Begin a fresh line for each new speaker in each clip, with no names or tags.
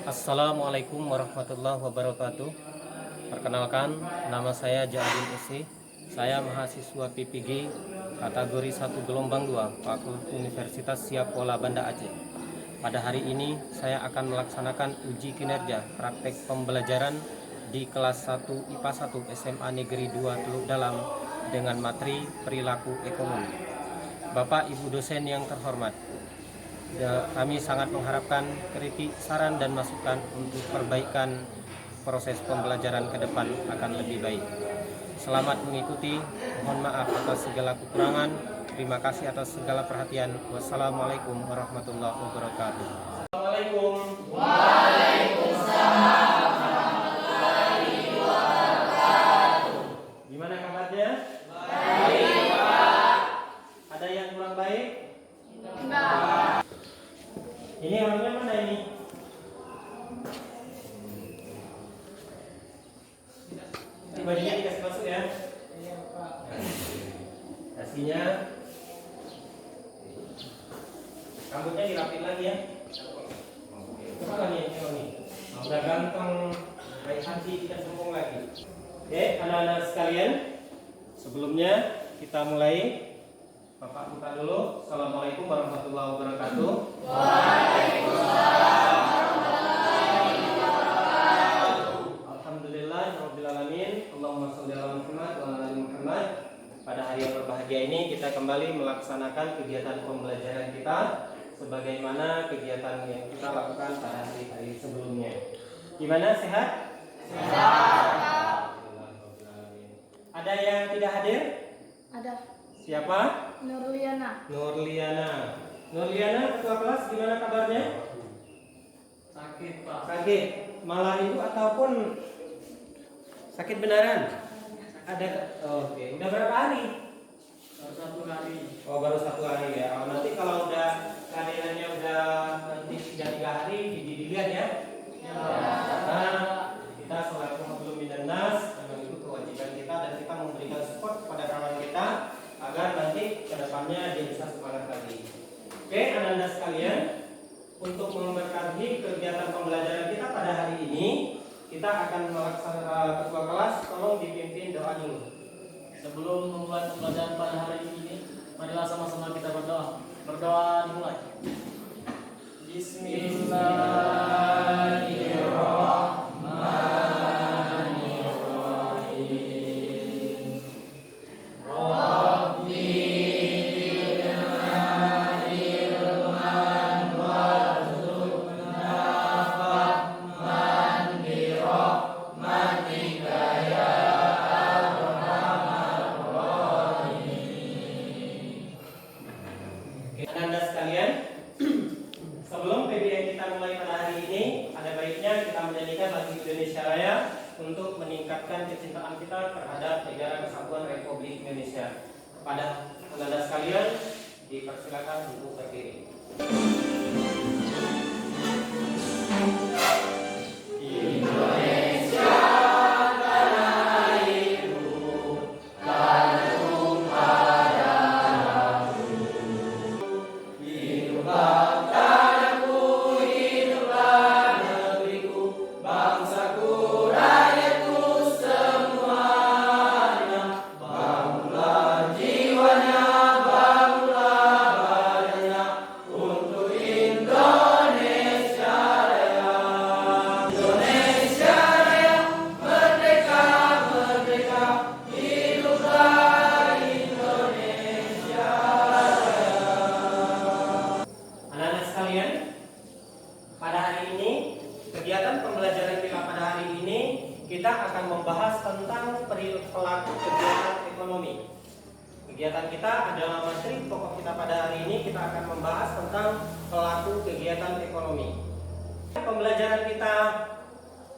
Assalamualaikum warahmatullahi wabarakatuh. Perkenalkan, nama saya Jadin Isi. Saya mahasiswa PPG kategori 1 gelombang 2 Fakultas Universitas Siapola Banda Aceh. Pada hari ini saya akan melaksanakan uji kinerja praktek pembelajaran di kelas 1 IPA 1 SMA Negeri 2 Teluk Dalam dengan materi perilaku ekonomi. Bapak Ibu dosen yang terhormat, kami sangat mengharapkan kritik, saran, dan masukan untuk perbaikan proses pembelajaran ke depan akan lebih baik. Selamat mengikuti, mohon maaf atas segala kekurangan, terima kasih atas segala perhatian. Wassalamualaikum warahmatullahi wabarakatuh. Assalamualaikum. Waalaikumsalam warahmatullahi wabarakatuh. Gimana kabarnya? Baik, Pak. Ada yang kurang baik? Enggak. Ini orangnya mana ini? Bajunya dikasih masuk ya? Iya Pak. Kasihnya. Rambutnya dirapin lagi ya? Coba lagi ini. Udah ganteng, baik hati, tidak sombong lagi. Oke, anak-anak sekalian, sebelumnya kita mulai. Bapak buka dulu. Assalamualaikum warahmatullahi wabarakatuh. Waalaikumsalam warahmatullahi wabarakatuh. Alhamdulillah rabbil alamin. Allahumma shalli ala Muhammad wa ala ali Muhammad. Pada hari yang berbahagia ini kita kembali melaksanakan kegiatan pembelajaran kita sebagaimana kegiatan yang kita lakukan pada hari-hari sebelumnya. Gimana, sehat? Sehat. Ada yang tidak hadir? Ada. Siapa? Nurliana. Nurliana ketua kelas, gimana kabarnya? Sakit Pak. Sakit. Malah itu ataupun sakit beneran? Ada. Oke. Udah berapa hari? Baru 1 hari. Oh, baru 1 hari ya. Oh, nanti kalau udah keadaannya udah nanti 3 hari dilihat ya. Ya. Nah, kita selaku belum minannas, memang itu kewajiban kita dan kita memberikan support kepada kawan kita agar nanti kedepannya dia bisa semangat lagi. Oke, anak-anak sekalian, untuk memberkahi kegiatan pembelajaran kita pada hari ini, kita akan melaksanakan ketua kelas, tolong dipimpin doa dulu.
Sebelum memulai pembelajaran pada hari ini, marilah sama-sama kita berdoa. Berdoa dimulai. Bismillahirrahmanirrahim.
Anda sekalian, sebelum PBN kita mulai pada hari ini, ada baiknya kita menyanyikan lagu Indonesia Raya untuk meningkatkan kecintaan kita terhadap negara kesatuan Republik Indonesia. Pada Anda sekalian, dipersilakan untuk berdiri. Kita akan membahas tentang perilaku kegiatan ekonomi. Kegiatan kita adalah materi pokok kita pada hari ini. Kita akan membahas tentang pelaku kegiatan ekonomi. Pembelajaran kita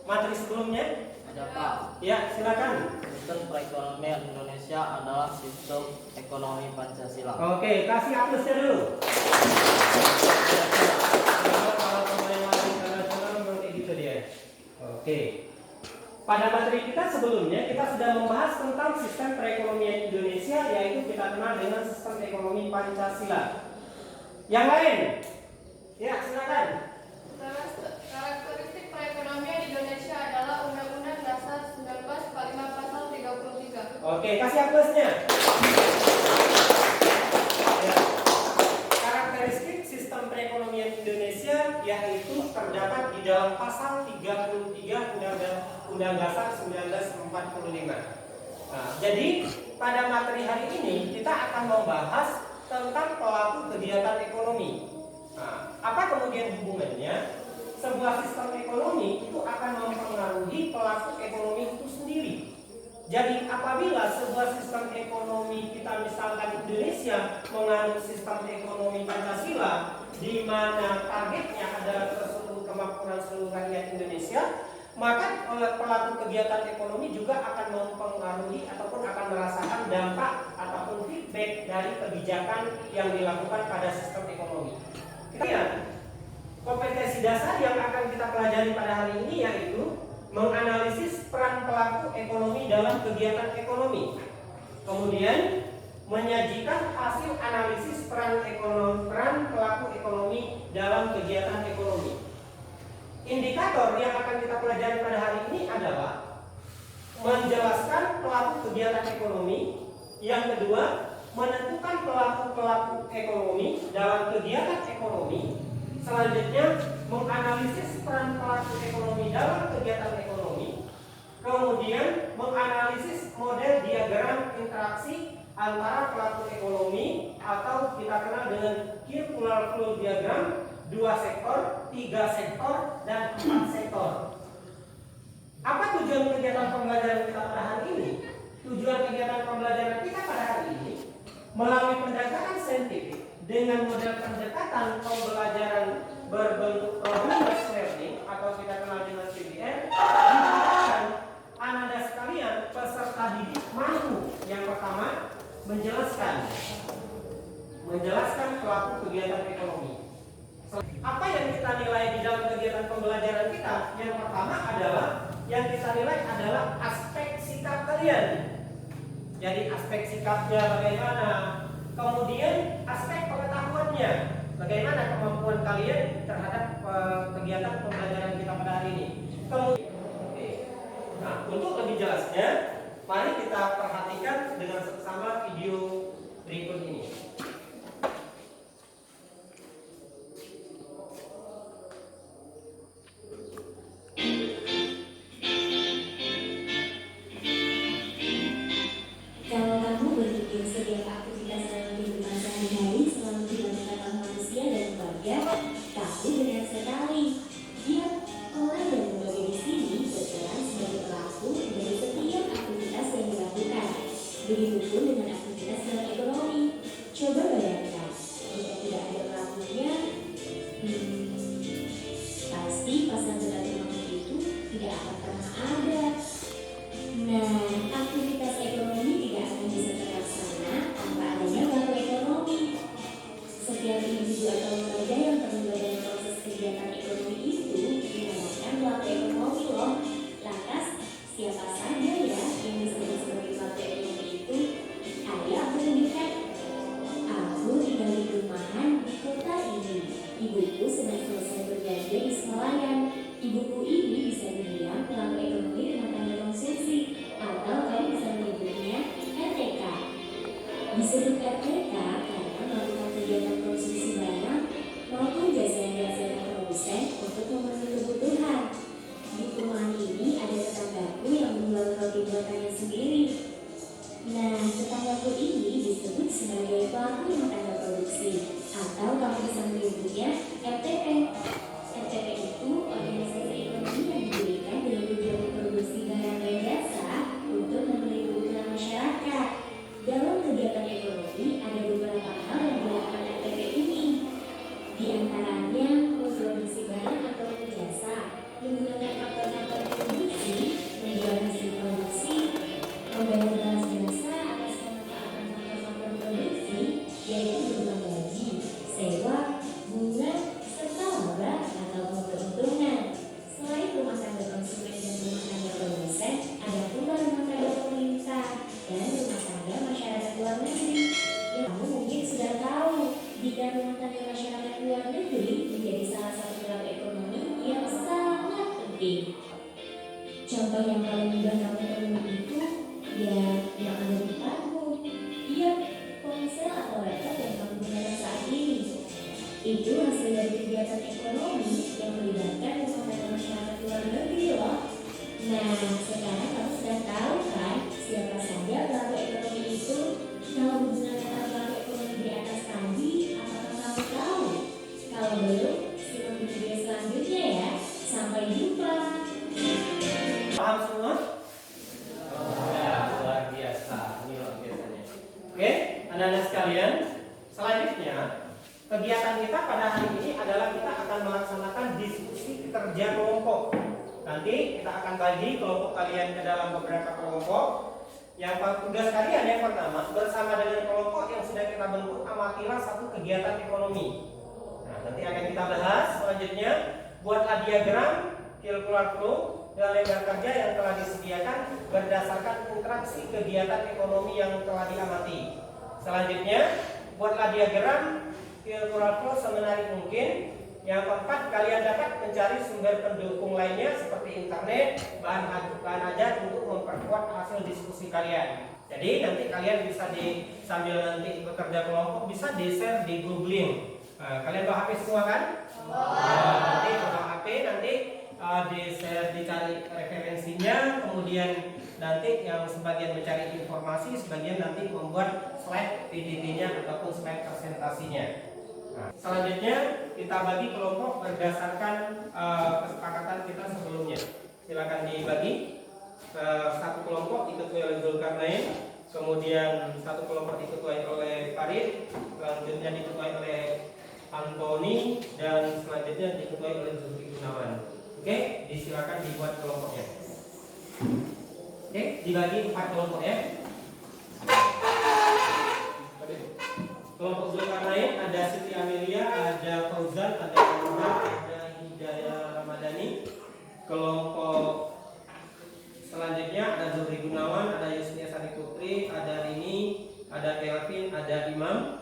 materi sebelumnya
Ada Pak.
ya, silakan.
Sistem perekonomian Indonesia adalah sistem ekonomi Pancasila.
Oke, kasih aplusnya dulu. Kalau pembelajaran internasional memang kayak gitu dia. Oke. Pada materi kita sebelumnya kita sudah membahas tentang sistem perekonomian Indonesia, yaitu kita kenal dengan sistem ekonomi Pancasila. Yang lain? Ya, silakan.
Karakteristik
Oke, kasih aplausnya. Ya. Karakteristik sistem perekonomian Indonesia yaitu terdapat di dalam pasal 33 Undang Dasar 1945. Nah, jadi pada materi hari ini kita akan membahas tentang pelaku kegiatan ekonomi. Nah, apa kemudian hubungannya? Sebuah sistem ekonomi itu akan mempengaruhi pelaku ekonomi itu sendiri. Jadi apabila sebuah sistem ekonomi kita misalkan Indonesia menganut sistem ekonomi Pancasila di mana targetnya adalah kemakmuran seluruh rakyat Indonesia, maka pelaku kegiatan ekonomi juga akan mempengaruhi ataupun akan merasakan dampak ataupun feedback dari kebijakan yang dilakukan pada sistem ekonomi. Kemudian kompetensi dasar yang akan kita pelajari pada hari ini yaitu menganalisis peran pelaku ekonomi dalam kegiatan ekonomi. Kemudian menyajikan hasil analisis peran pelaku ekonomi dalam kegiatan ekonomi. Indikator yang akan kita pelajari pada hari ini adalah menjelaskan pelaku kegiatan ekonomi. Yang kedua, menentukan pelaku ekonomi dalam kegiatan ekonomi. Selanjutnya, menganalisis peran pelaku ekonomi dalam kegiatan ekonomi. Kemudian, menganalisis model diagram interaksi antara pelaku ekonomi atau kita kenal dengan circular flow diagram, 2 sektor, 3 sektor, dan 4 sektor. Apa tujuan kegiatan pembelajaran kita pada hari ini? Tujuan kegiatan pembelajaran kita pada hari ini melalui pendekatan saintifik dengan model pendekatan pembelajaran berbentuk continuous learning atau kita kenal dengan PBL, diharapkan Anda sekalian peserta didik mampu yang pertama menjelaskan pelaku kegiatan ekonomi. Apa yang kita nilai di dalam kegiatan pembelajaran kita? Yang pertama adalah yang kita nilai adalah aspek sikap kalian. Jadi aspek sikapnya bagaimana? Kemudian aspek pengetahuannya, bagaimana kemampuan kalian terhadap kegiatan pembelajaran kita pada hari ini. Kemudian, nah untuk lebih jelasnya, mari kita perhatikan dengan seksama video berikut ini.
Kalau kamu berpikir setiap aktivitas dalam kehidupan sehari-hari selalu dilakukan oleh manusia dan keluarga, kamu benar sekali. Ya, orang dan lembaga di sini berperan sebagai pelaku dari setiap aktivitas yang dilakukan. Begitupun dengan aktivitas dalam ekonomi. Coba bayangkan, jika tidak ada pelakunya, pasti pasar gelap itu tidak akan pernah ada. Nah, aktivitas ekonomi tidak akan bisa terlaksana tanpa adanya pelaku ekonomi. Setiap individu atau lembaga yang terlibat dalam proses kegiatan ekonomi itu dinamakan pelaku ekonomi loh. Lantas, siapa saja ya yang disebut sebagai pelaku ekonomi itu? Ayo aku tunjukkan. Aku tinggal di perumahan di kota ini. Ibuku sedang selesai berbelanja di Semalayan. Ibuku ini bisa dibilang pelaku ekonomi rumah tangga konsumsi, atau kamu bisa menyebutnya RTK. Disebut RTK karena melakukan kegiatan konsumsi barang maupun jasa yang dihasilkan produsen untuk memenuhi kebutuhan. Di perumahan ini ada tetanggaku yang menjual roti buatannya sendiri. Nah, tetanggaku ini disebut sebagai pelaku rumah tangga produksi, atau kamu bisa menyebutnya RTP. RTP itu organisasi ekonomi yang didirikan dengan tujuan memproduksi barang dan jasa untuk memenuhi kebutuhan masyarakat. Dalam kegiatan ekonomi ada beberapa hal yang dilakukan RTP ini. Di antaranya memproduksi barang atau jasa, menggunakan faktor-faktor produksi, menjual hasil produksi, membayar balas jasa atas pemanfaatan faktor-faktor produksi, yaitu berupa gaji, sewa, bunga, serta laba atau keuntungan. Selain rumah tangga konsumen dan rumah tangga produsen, ada pula rumah tangga pemerintah dan rumah tangga masyarakat luar negeri. Yang kamu mungkin sudah tahu, jika rumah tangga masyarakat luar negeri menjadi salah satu pelaku ekonomi yang sangat penting. Contoh yang paling mudah kamu temui itu ya yang ada di
kerja kelompok. Nanti kita akan bagi kelompok kalian ke dalam beberapa kelompok. Yang tugas kalian yang pertama, bersama dengan kelompok yang sudah kita bentuk, amatilah satu kegiatan ekonomi. Nah, nanti akan kita bahas selanjutnya. Buatlah diagram circular flow dan lembar kerja yang telah disediakan berdasarkan interaksi kegiatan ekonomi yang telah diamati. Selanjutnya, buatlah diagram circular flow semenarik mungkin. Yang keempat, kalian dapat mencari sumber pendukung lainnya seperti internet, bahan ajar untuk memperkuat hasil diskusi kalian. Jadi nanti kalian bisa sambil nanti bekerja kelompok bisa di-share di googling. Kalian bawa HP semua kan? Nanti bawa HP nanti di-share, dicari referensinya, kemudian nanti yang sebagian mencari informasi, sebagian nanti membuat slide PPT-nya ataupun slide presentasinya. Nah, selanjutnya kita bagi kelompok berdasarkan kesepakatan kita sebelumnya. Silakan dibagi. Satu kelompok diketuai oleh Zulkarnain, kemudian satu kelompok diketuai oleh Farid, selanjutnya diketuai oleh Antoni, dan selanjutnya diketuai oleh Zulfi Gunawan. Oke, disilakan dibuat kelompoknya. Oke, dibagi 4 kelompok ya. Kelompok Zulkarnain ada Siti Amelia, ada Fauzan, ada Muhammad, ada Hidayah Ramadhani. Kelompok selanjutnya ada Zulfi Gunawan, ada Yusnia Sari Putri, ada Rini, ada Kelvin, ada Imam.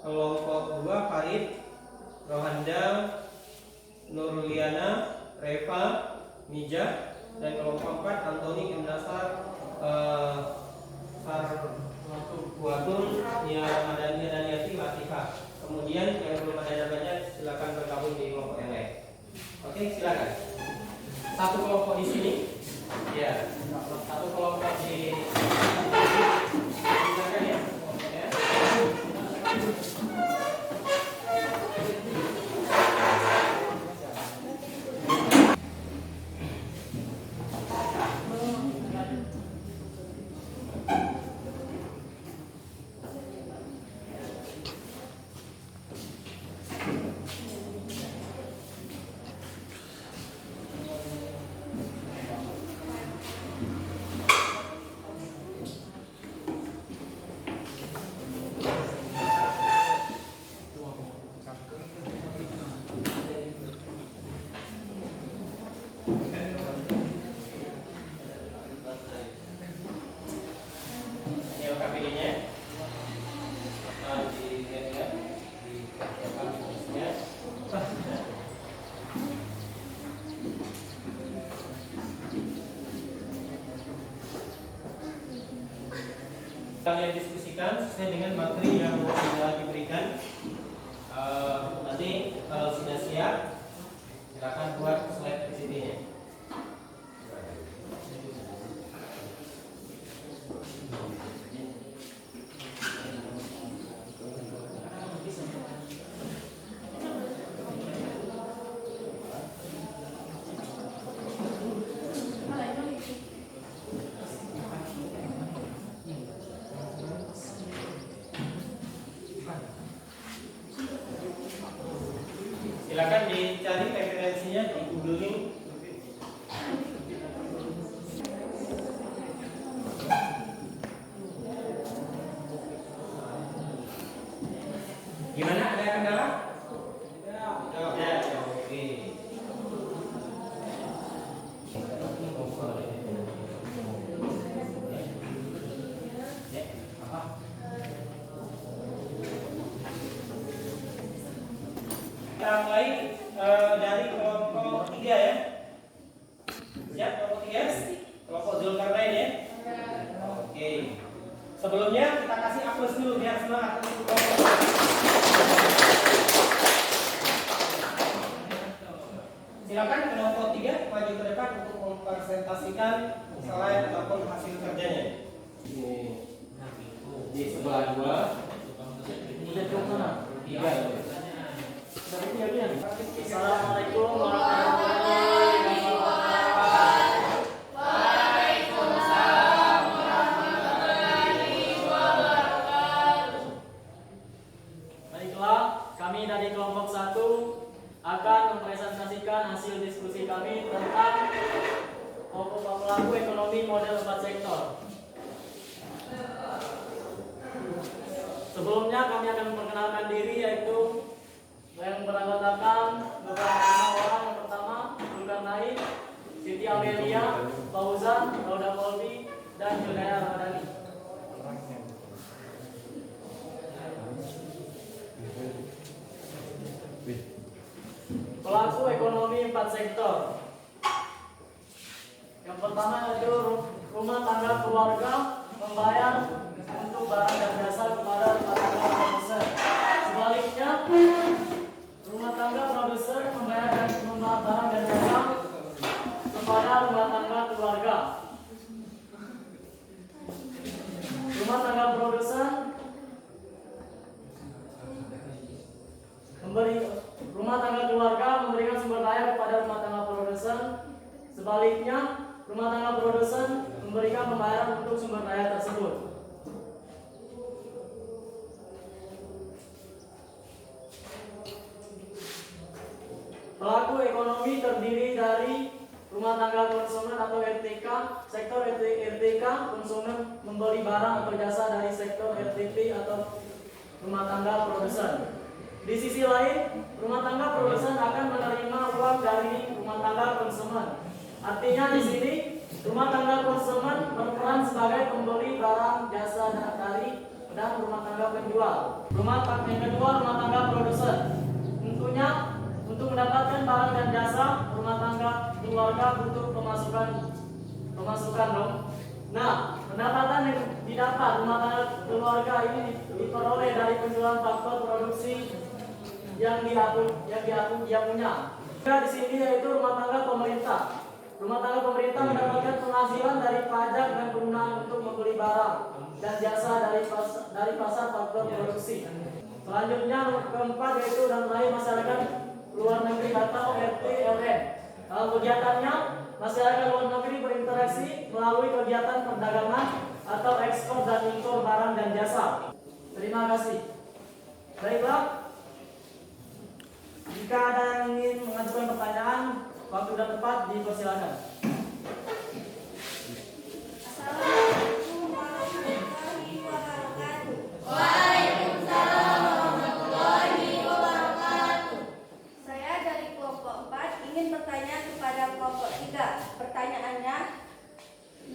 Kelompok 2 Farid, Rohanda, Nurliana, Reva, Mija. Dan kelompok 4 Antoni, M. Nasar, Sarwatun, Nia Ramadhani, dan Yati Latifah. Kemudian yang belum ada namanya silakan bergabung di kelompok yang lain. Oke, silakan. Satu kelompok di sini. Ya, satu kelompok di silakan ya. Kalian diskusikan sesuai dengan materi yang sudah diberikan. Nanti kalau sudah siap, silakan buat slide PPT-nya. Silakan dicari referensinya di googling. Gimana, ada kendala? Ya, oke. Kita mulai dari kelompok 3 ya. Siap kelompok 3? Kelompok Zulkarnain ya. Oke. Sebelumnya kita kasih aplaus dulu biar semangat untuk kelompok. Silakan kelompok 3 maju ke depan untuk mempresentasikan slide ataupun hasil kerjanya. Di sebelah 2. Tiga.
Assalamualaikum warahmatullahi wabarakatuh.
Waalaikumsalam warahmatullahi wabarakatuh.
Baiklah, kami dari kelompok 1 akan mempresentasikan mempresentasikan hasil diskusi kami tentang pelaku ekonomi model 4 sektor. Sebelumnya kami akan memperkenalkan diri, yaitu yang beranggotakan beberapa orang. Yang pertama, Zulkarnain, Siti Amelia, Fauzan, Rauda Kolbi, dan Junaida Ramadhani. Pelaku ekonomi 4 sektor. Yang pertama yaitu rumah tangga keluarga membayar untuk barang dan jasa kepada rumah tangga produsen. Sebaliknya, rumah tangga produsen membayar barang dan jasa kepada rumah tangga keluarga. Rumah tangga produsen rumah tangga keluarga memberikan sumber daya kepada rumah tangga produsen. Sebaliknya, rumah tangga produsen memberikan pembayaran untuk sumber daya tersebut. Pelaku ekonomi terdiri dari rumah tangga konsumen atau RTK. Sektor RTK, konsumen membeli barang atau jasa dari sektor RTP atau rumah tangga produsen. Di sisi lain, rumah tangga produsen akan menerima uang dari rumah tangga konsumen. Artinya di sini, rumah tangga konsumen berperan sebagai pembeli barang jasa dari dan rumah tangga penjual. Yang kedua, rumah tangga produsen. Tentunya untuk mendapatkan barang dan jasa, rumah tangga keluarga butuh pemasukan dong. Nah, pendapatan yang didapat rumah tangga keluarga ini diperoleh dari penjualan faktor produksi yang dia punya. Di sini yaitu rumah tangga pemerintah. Rumah tangga pemerintah mendapatkan penghasilan dari pajak dan penggunaan untuk membeli barang dan jasa dari pasar faktor produksi. Selanjutnya keempat yaitu dan terakhir masyarakat luar negeri atau RTLN. Dalam kegiatannya, masyarakat luar negeri berinteraksi melalui kegiatan perdagangan atau ekspor dan impor barang dan jasa. Terima kasih. Baiklah. Jika ada yang ingin mengajukan pertanyaan, waktu sudah tepat, dipersilakan.
Assalamualaikum warahmatullahi wabarakatuh. Waalaikumsalam warahmatullahi wabarakatuh. Saya dari kelompok 4 ingin bertanya kepada kelompok 3. Pertanyaannya,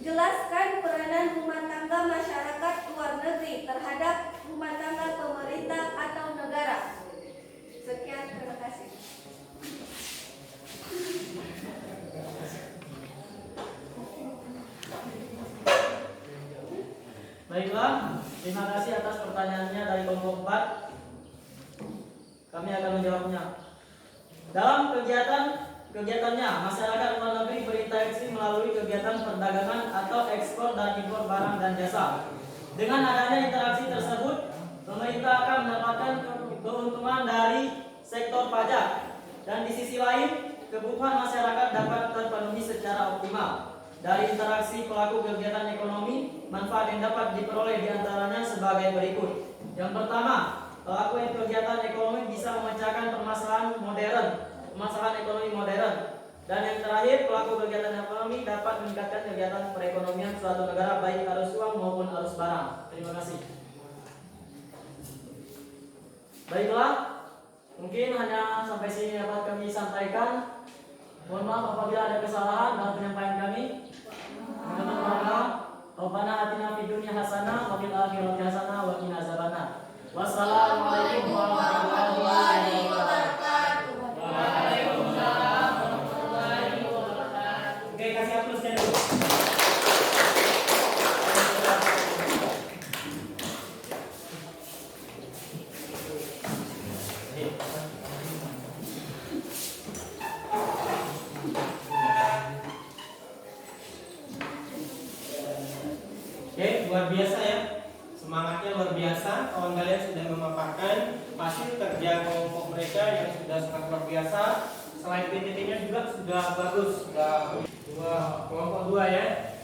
jelaskan peranan rumah tangga masyarakat luar negeri terhadap rumah tangga pemerintah atau negara. Sekian, terima kasih.
Baiklah, terima kasih atas pertanyaannya dari kelompok 4. Kami akan menjawabnya. Dalam kegiatannya, masyarakat luar negeri berinteraksi melalui kegiatan perdagangan atau ekspor dan impor barang dan jasa. Dengan adanya interaksi tersebut, pemerintah akan mendapatkan keuntungan dari sektor pajak, dan di sisi lain kebutuhan masyarakat dapat terpenuhi secara optimal. Dari interaksi pelaku kegiatan ekonomi, manfaat yang dapat diperoleh diantaranya sebagai berikut. Yang pertama, pelaku kegiatan ekonomi bisa memecahkan permasalahan ekonomi modern. Dan yang terakhir, pelaku kegiatan ekonomi dapat meningkatkan kegiatan perekonomian suatu negara baik arus uang maupun arus barang. Terima kasih. Baiklah, mungkin hanya sampai sini dapat kami sampaikan. Mohon maaf apabila ada kesalahan dalam penyampaian kami. Rabbana atina fid dunya hasanah wa fil akhirati hasanah wa qina azabannar. Wassalamualaikum warahmatullahi wabarakatuh.
Waalaikumsalam warahmatullahi wabarakatuh. Oke, kasih aplausnya dulu. Oke, luar biasa ya. Semangatnya luar biasa. Kawan kalian sudah memaparkan hasil kerja kelompok mereka yang sudah sangat luar biasa. Selain PPT-nya juga sudah bagus. Sudah kelompok 2 ya.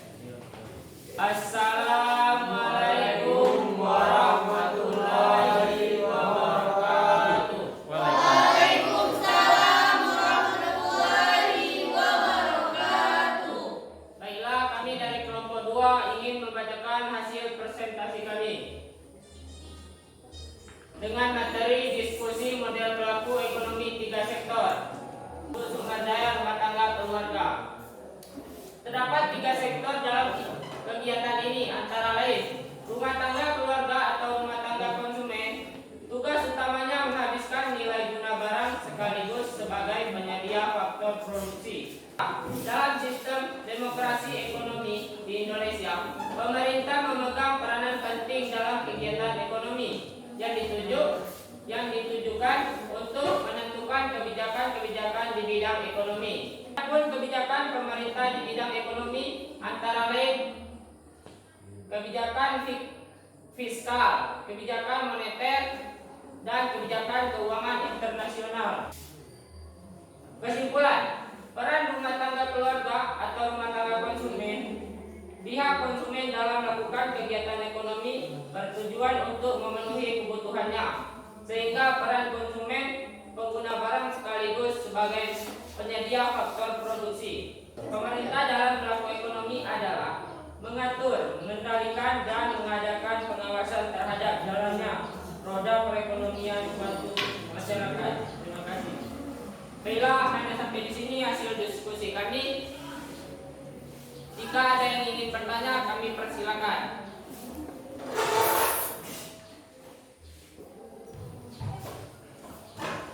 Assalamualaikum warahmatullahi wabarakatuh.
Waalaikumsalam warahmatullahi
keluarga. Terdapat 3 sektor dalam kegiatan ini, antara lain rumah tangga keluarga atau rumah tangga konsumen. Tugas utamanya menghabiskan nilai guna barang sekaligus sebagai penyedia faktor produksi. Dalam sistem demokrasi ekonomi di Indonesia, pemerintah memegang peranan penting dalam kegiatan ekonomi yang ditujukan untuk menentukan kebijakan-kebijakan di bidang ekonomi. Adapun kebijakan pemerintah di bidang ekonomi antara lain kebijakan fiskal, kebijakan moneter, dan kebijakan keuangan internasional. Kesimpulan, peran rumah tangga keluarga atau rumah tangga konsumen. Pihak konsumen dalam melakukan kegiatan ekonomi bertujuan untuk memenuhi kebutuhannya, sehingga peran konsumen pengguna barang sekaligus sebagai penyedia faktor produksi. Pemerintah dalam melakukan ekonomi adalah mengatur, mengendalikan, dan mengadakan pengawasan terhadap jalannya roda perekonomian suatu masyarakat. Terima kasih. Baiklah, hanya sampai di sini hasil diskusi kami. Jika ada yang ingin bertanya, kami persilakan.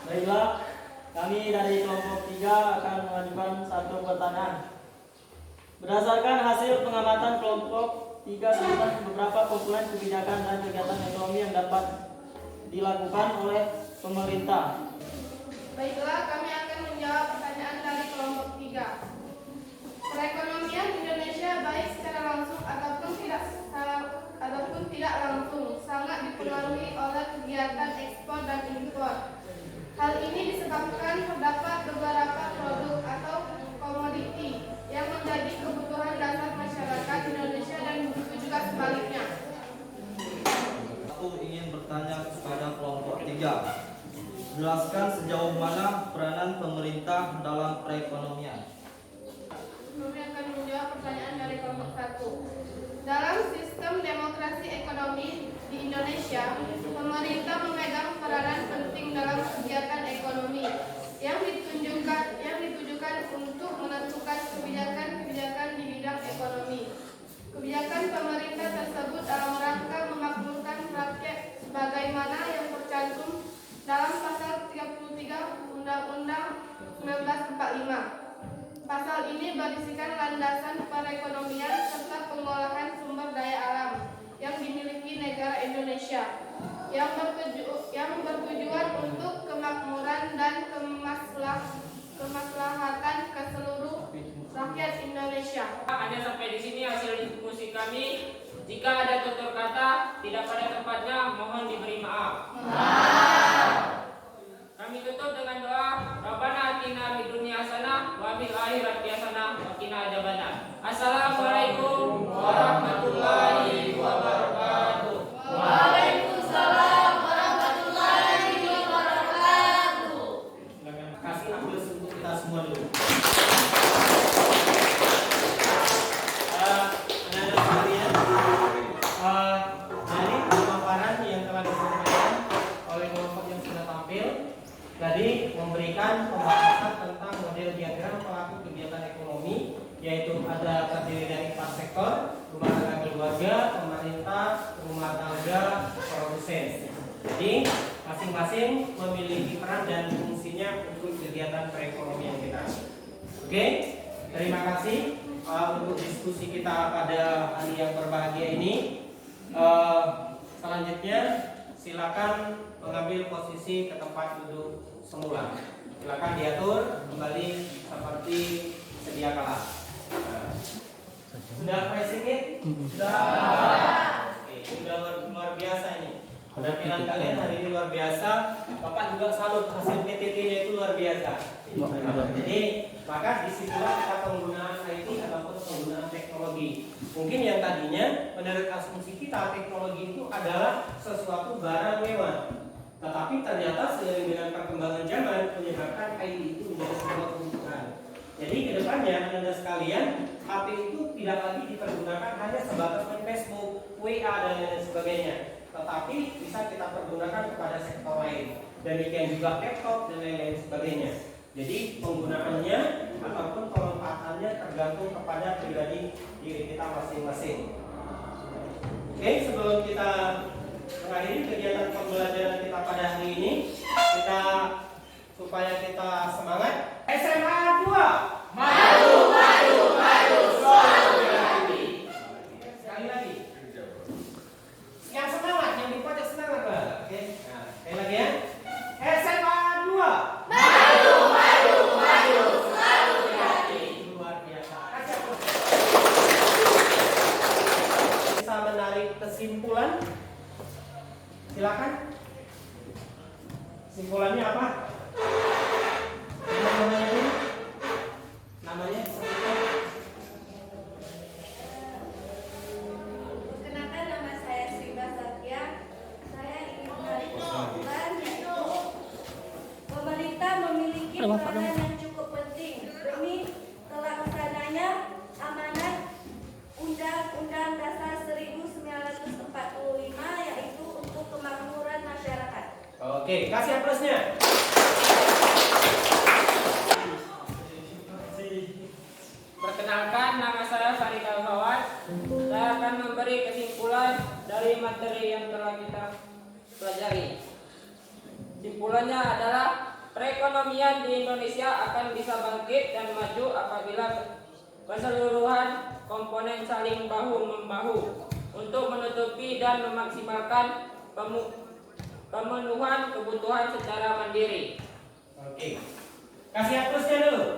Baiklah, kami dari kelompok 3 akan mengajukan satu pertanyaan. Berdasarkan hasil pengamatan kelompok 3 tentang beberapa kumpulan kebijakan dan kegiatan ekonomi yang dapat dilakukan oleh pemerintah.
Baiklah, kami akan menjawab pertanyaan dari kelompok 3. Perekonomian Indonesia baik secara langsung ataupun tidak langsung sangat dipengaruhi oleh kegiatan ekspor dan impor. Hal ini disebabkan terdapat beberapa produk atau komoditi yang menjadi kebutuhan dasar masyarakat Indonesia dan begitu juga sebaliknya.
Aku ingin bertanya kepada kelompok 3. Jelaskan sejauh mana peranan pemerintah dalam perekonomian.
Kami akan menjawab pertanyaan dari kelompok 1. Dalam sistem demokrasi ekonomi di Indonesia, pemerintah memegang peranan penting dalam kegiatan ekonomi yang ditujukan untuk menentukan kebijakan-kebijakan di bidang ekonomi. Kebijakan pemerintah tersebut dalam rangka memakmurkan rakyat sebagaimana yang tercantum dalam pasal 33 Undang-Undang 1945. Pasal ini berisikan landasan perekonomian serta pengolahan sumber daya alam yang dimiliki negara Indonesia yang bertujuan untuk kemakmuran dan kemaslahatan keseluruh rakyat Indonesia.
Hanya sampai di sini hasil diskusi kami. Jika ada tutur kata tidak pada tempatnya, mohon diberi maaf. Kami tutup dengan doa. Rabbana atina fid dunya hasanah wa fil akhirati hasanah wa qina adzabannar. Assalamualaikum warahmatullahi wabarakatuh.
Waalaikumsalam warahmatullahi wabarakatuh.
Kasih aplaus untuk kita semua dulu. Anak-anak sekalian, dari pemaparan yang telah disampaikan oleh kelompok yang sudah tampil tadi memberikan pembahasan tentang model diagram pelaku kegiatan ekonomi, yaitu ada terdiri dari 4 sektor: rumah tangga keluarga, pemerintah, rumah tangga, produsen. Jadi masing-masing memiliki peran dan fungsinya untuk kegiatan perekonomian kita. Oke, terima kasih untuk diskusi kita pada hari yang berbahagia ini. Selanjutnya silakan mengambil posisi ke tempat duduk semula. Silakan diatur kembali seperti sedia kala. Sudah pressing? Sudah. Oke, sudah luar biasa ini. Penampilan kalian hari ini luar biasa. Bapak juga salut, hasil PTT-nya itu luar biasa. Jadi maka disitulah kita penggunaan IT ataupun penggunaan teknologi. Mungkin yang tadinya menurut asumsi kita teknologi itu adalah sesuatu barang mewah, tetapi ternyata seiring dengan perkembangan zaman menyebabkan IT itu menjadi sebuah kebutuhan. Jadi kedepannya anda sekalian, HP itu tidak lagi dipergunakan hanya sebatas main Facebook, WA dan lain sebagainya, tetapi bisa kita pergunakan kepada sektor lain. Demikian juga laptop dan lain-lain sebagainya. Jadi penggunaannya ataupun tergantung kepada pribadi diri kita masing-masing. Oke, sebelum kita mengakhiri kegiatan pembelajaran kita pada hari ini, supaya kita semangat. SMA 2 maju, maju, maju, selalu berhati. Sekali lagi. Yang semangat, yang dipakai semangat, Pak. Oke. Nah, sekali lagi ya. SMA 2 maju, maju, maju, selalu berhati. Luar biasa. Bisa menarik kesimpulan? Silakan. Simpulannya apa? Namanya sebutkan.
Perkenalkan, nama saya Sri Basatya. Saya ingin menarik kesimpulan yaitu pemerintah memiliki peranan yang cukup penting demi terlaksananya amanat Undang-Undang Dasar 1945 yaitu untuk kemakmuran masyarakat.
Oke, kasih aplausnya.
Perkenalkan, nama saya Farid Al-Fawad. Saya akan memberi kesimpulan dari materi yang telah kita pelajari. Kesimpulannya adalah perekonomian di Indonesia akan bisa bangkit dan maju apabila keseluruhan komponen saling bahu-membahu untuk menutupi dan memaksimalkan pemenuhan kebutuhan secara mandiri.
Oke. Kasih aplausnya dulu.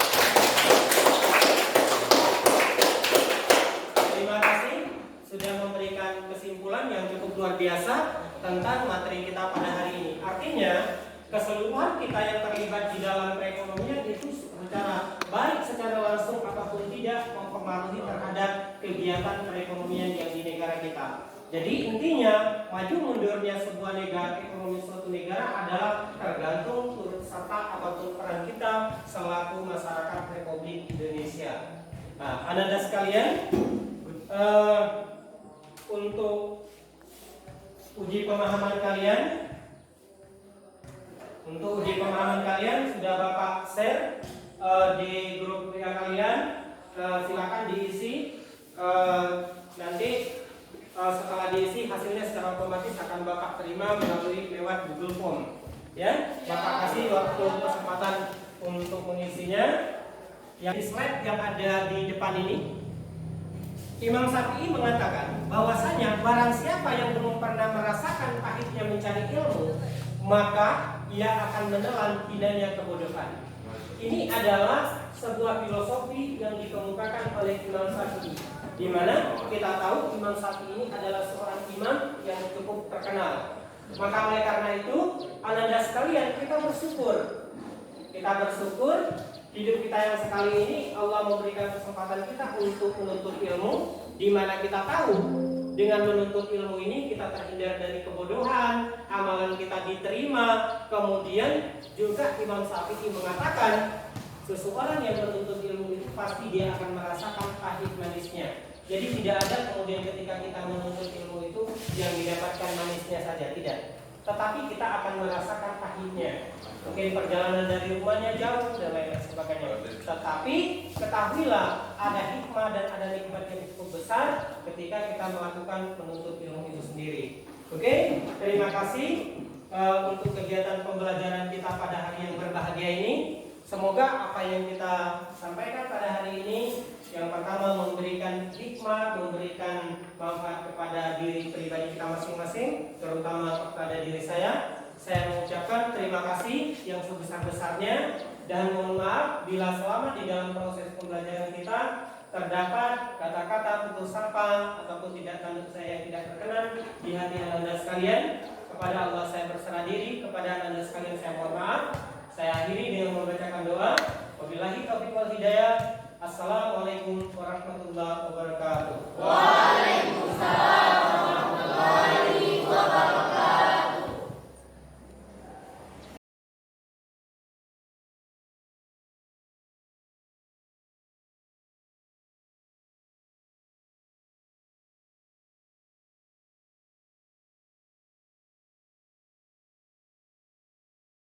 Terima kasih sudah memberikan kesimpulan yang cukup luar biasa tentang materi kita pada hari ini. Artinya, keseluruhan kita yang terlibat di dalam perekonomian itu secara baik secara langsung ataupun tidak mempengaruhi terhadap kegiatan perekonomian yang di negara kita. Jadi intinya maju mundurnya sebuah negara, ekonomi suatu negara adalah tergantung turut serta ataupun peran kita selaku masyarakat Republik Indonesia. Nah, Anda sekalian, untuk uji pemahaman kalian, sudah Bapak share di grup WA kalian. Silakan diisi. Nanti setelah diisi hasilnya secara otomatis akan Bapak terima melalui lewat Google Form. Ya, Bapak kasih waktu kesempatan untuk mengisinya. Yang di slide yang ada di depan ini, Imam Syafi'i mengatakan bahwasanya barang siapa yang belum pernah merasakan pahitnya mencari ilmu, maka ia akan menelan indahnya kebodohan. Ini adalah sebuah filosofi yang dikemukakan oleh Imam Syafi'i, di mana kita tahu Imam Syafi'i ini adalah seorang imam yang cukup terkenal. Maka oleh karena itu, Anda sekalian, kita bersyukur hidup kita yang sekali ini Allah memberikan kesempatan kita untuk menuntut ilmu, di mana kita tahu dengan menuntut ilmu ini kita terhindar dari kebodohan, amalan kita diterima. Kemudian juga Imam Syafi'i mengatakan seseorang yang menuntut ilmu itu pasti dia akan merasakan pahit manisnya. Jadi tidak ada kemudian ketika kita menuntut ilmu itu yang didapatkan manisnya saja, tidak. Tetapi kita akan merasakan pahitnya. Mungkin perjalanan dari rumahnya jauh dan lain sebagainya. Tetapi ketahuilah ada hikmah dan ada nikmat yang cukup besar ketika kita melakukan menuntut ilmu itu sendiri. Oke, terima kasih untuk kegiatan pembelajaran kita pada hari yang berbahagia ini. Semoga apa yang kita sampaikan pada hari ini, yang pertama memberikan hikmah, memberikan manfaat kepada diri pribadi kita masing-masing, terutama kepada diri saya. Saya mengucapkan terima kasih yang sebesar-besarnya dan mohon maaf bila selama di dalam proses pembelajaran kita terdapat kata-kata putus sapa ataupun tidak tanduk saya yang tidak berkenan di hati Anda sekalian. Kepada Allah saya berserah diri, kepada Anda sekalian saya mohon maaf. Saya akhiri dengan membacakan doa. Wabillahi taufiq wal hidayah. Assalamualaikum warahmatullahi wabarakatuh.